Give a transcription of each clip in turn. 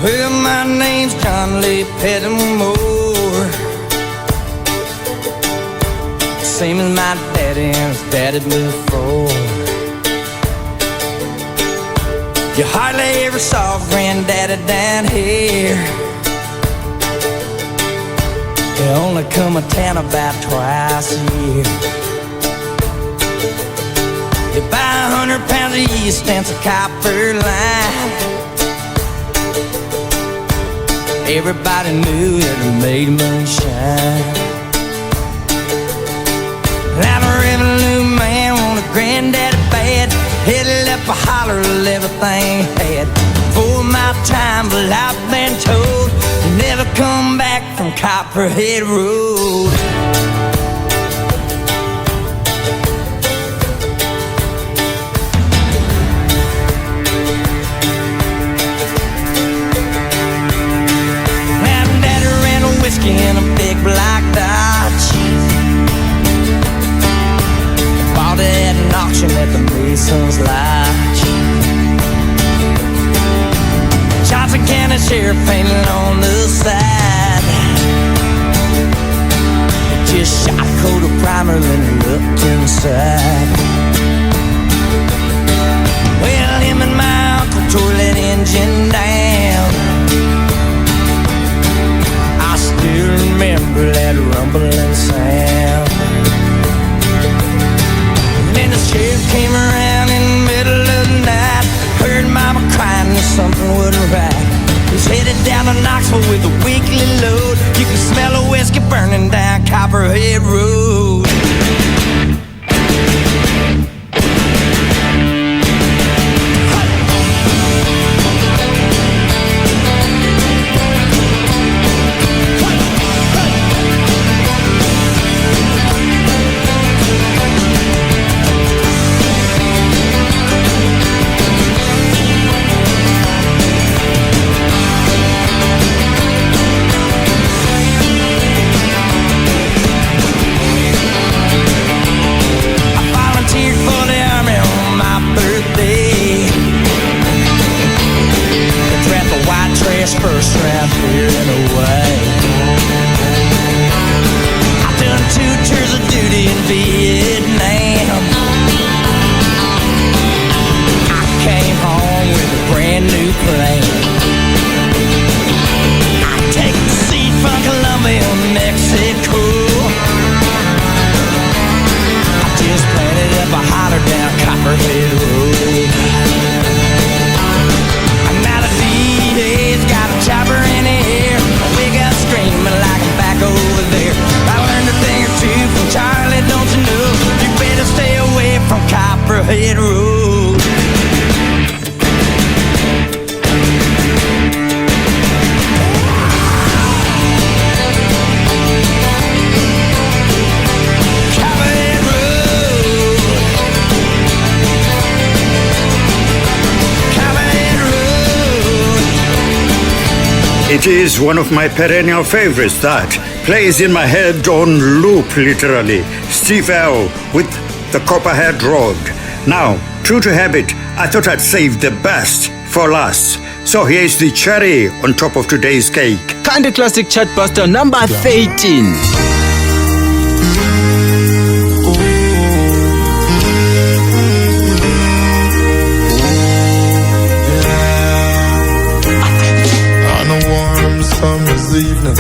Well, my name's John Lee Pettimore, same as my daddy and his daddy before. You hardly ever saw granddaddy down here. They only come to town about twice a year. You buy 100 pounds of yeast and some copper line. Everybody knew that it made moonshine. Now the revenue man wanted granddaddy bad. Headed up a holler of everything he had. For my time, but I've been told you never come back from Copperhead Road. Now Daddy ran a whiskey in a big black Dodge. Bought it at an auction at the Mason's Lodge. Johnson County Sheriff painted on the side. Just shot a coat of primer then looked inside. Well, him and my uncle tore that engine down. I still remember that rumbling sound. Then the sheriff came around in the middle of the night. Heard mama crying that something wasn't right. He's headed down to Knoxville with a weekly load. You can smell the whiskey burning down Copperhead Road. First round here and away. I've done 2 tours of duty in Vietnam. I came home with a brand new plane. I take the seat from Colombia, Mexico. I just planted up a holler down Copperhead Road. Got a chopper in the air, we got screaming like I'm back over there. I learned a thing or two from Charlie, don't you know? You better stay away from Copperhead Road. Copperhead Road. Copperhead Road. It is one of my perennial favorites that plays in my head on loop, literally. Steve L. with the Copperhead Road. Now, true to habit, I thought I'd save the best for last. So here's the cherry on top of today's cake. Country Classic Chartbuster number 13. Summer's evening,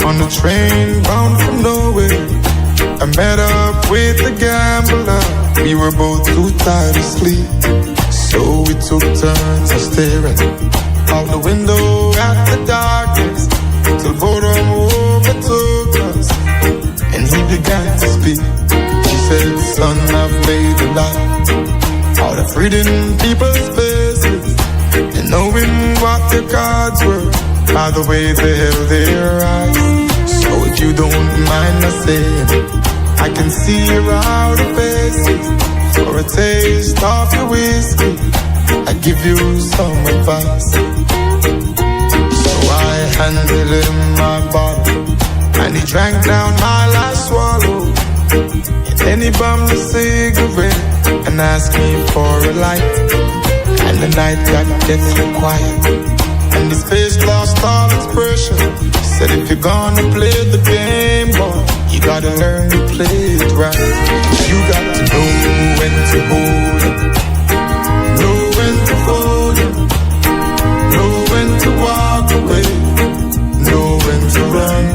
on the train bound for nowhere, I met up with a gambler. We were both too tired to sleep, so we took turns staring out the window at the darkness, till boredom overtook us, and he began to speak. He said, son, I've made a lot out of reading people's faces and knowing what their cards were by the way they held their eyes. So if you don't mind my saying, I can see your outer faces. For a taste of your whiskey, I give you some advice. So I handed him my bottle, and he drank down my last swallow. And then he bummed a cigarette and asked me for a light. And the night got deathly quiet, and his face lost all expression. Said if you're gonna play the game, boy, you gotta learn to play it right. You got to know when to hold up, know when to fold up, know when to walk away, know when to run.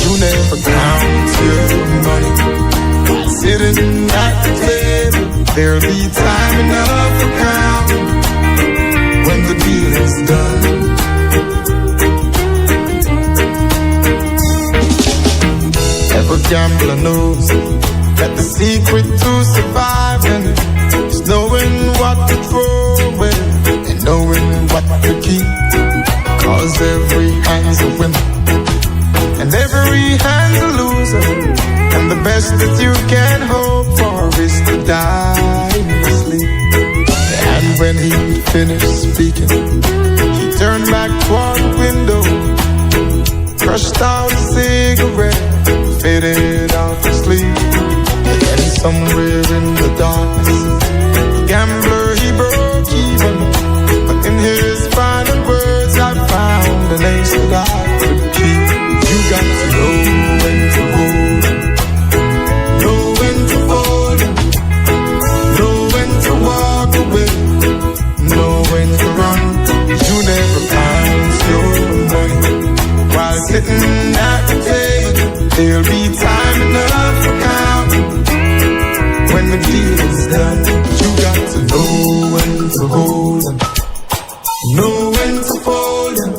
You never count your money while sitting at the table. There'll be time enough for counting when the deal is done. Every gambler knows that the secret to surviving is knowing what to throw away and knowing what to keep. Cause every hand's a winner and every hand's a loser, and the best that you can hope for is to die in your sleep. And when he finished speaking, he turned back toward the window, crushed out a cigarette, faded off to sleep. And somewhere in the darkness, the gambler, he broke even. But in his final words, I found an ace that I could keep. You got to know when to hold up, know when to fold up, know when to walk away, know when to run. You never count your money while sitting at the table. There'll be time enough for counting when the deal is done. You got to know when to hold up, know when to fold up,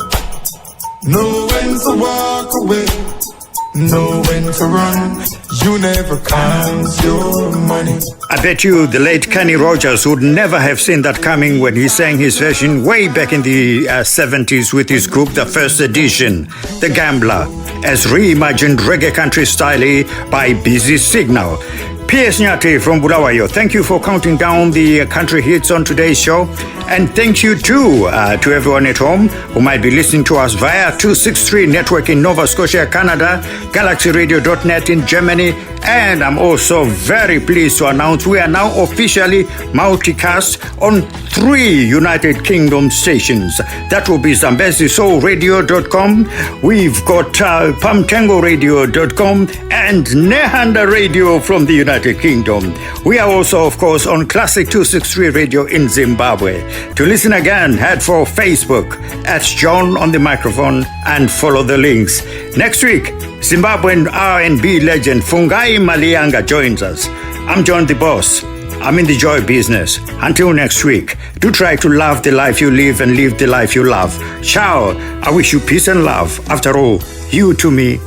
know when to walk away, know when to run. You never count your money. I bet you the late Kenny Rogers would never have seen that coming when he sang his version way back in the 70s with his group, The First Edition, The Gambler, as reimagined reggae country style by Busy Signal. P.S. Nyati from Bulawayo, thank you for counting down the country hits on today's show. And thank you too to everyone at home who might be listening to us via 263 network in Nova Scotia, Canada, galaxyradio.net in Germany. And I'm also very pleased to announce we are now officially multicast on 3 United Kingdom stations. That will be ZambeziSoulRadio.com. We've got PamTangoRadio.com and Nehanda Radio from the United Kingdom. We are also, of course, on Classic 263 Radio in Zimbabwe. To listen again, head for Facebook at John on the microphone and follow the links. Next week, Zimbabwean R&B legend Fungai Malianga joins us. I'm John the Boss. I'm in the joy business. Until next week, do try to love the life you live and live the life you love. Ciao. I wish you peace and love. After all, you to me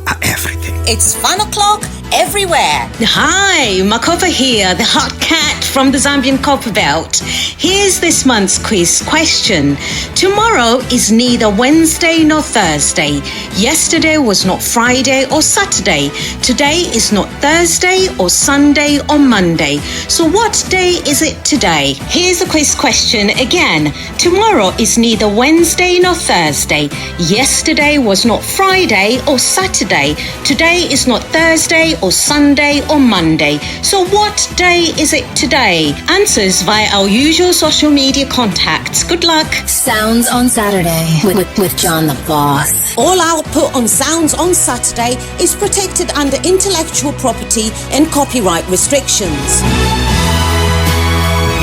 are everything. It's Fun O'Clock everywhere. Hi, Makopa here, the hot cat from the Zambian Copper Belt. Here's this month's quiz question. Tomorrow is neither Wednesday nor Thursday. Yesterday was not Friday or Saturday. Today is not Thursday or Sunday or Monday. So what day is it today? Here's the quiz question again. Tomorrow is neither Wednesday nor Thursday. Yesterday was not Friday or Saturday. Today is not Thursday or Sunday or Monday. So what day is it today? Answers via our usual social media contacts. Good luck. Sounds on Saturday with John the Boss. All output on Sounds on Saturday is protected under intellectual property and copyright restrictions.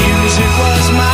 Music was my